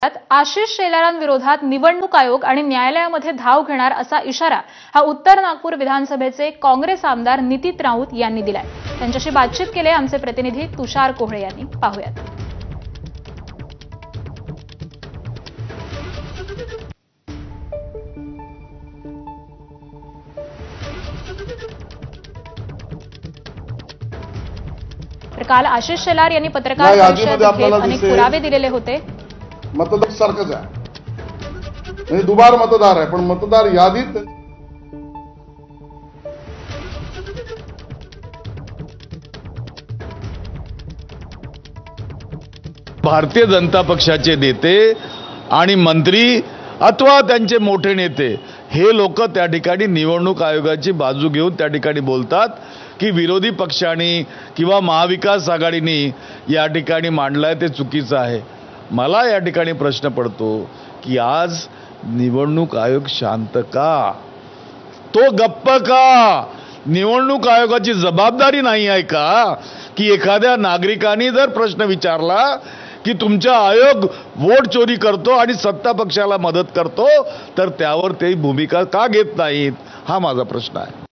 आशिष शेलारांविरोधात निवडणूक आयोग आणि न्यायालयामध्ये धाव घेणार असा इशारा हा उत्तर नागपूर विधानसभेचे काँग्रेस आमदार नितीन राऊत यांनी दिलाय। त्यांच्याशी बातचीत केली आमचे प्रतिनिधी तुषार कोहळे यांनी। पाहूयात। तर काल आशिष शेलार यांनी पत्रकार परिषदेत अनेक पुरावे दिलेले होते। मतदार सारखंच आहे, म्हणजे दुबार मतदार आहे, पण मतदार यादीत भारतीय जनता पक्षाचे नेते आणि मंत्री अथवा त्यांचे मोठे नेते हे लोक त्या ठिकाणी निवडणूक आयोगाची बाजू घेऊन त्या ठिकाणी बोलतात की विरोधी पक्षांनी किंवा महाविकास आघाडीने या ठिकाणी मांडलाय ते चुकीचं आहे। मला या ठिकाणी प्रश्न पडतो की आज निवडणूक आयोग शांत का, तो गप्प का? निवडणूक आयोगाची जबाबदारी नाही आहे का की एखाद्या नागरिकाने जर प्रश्न विचारला की तुमचा आयोग वोट चोरी करतो आणि सत्ता पक्षाला मदत करतो तर त्यावर ते भूमिका का घेत नाहीत, हा माझा प्रश्न आहे।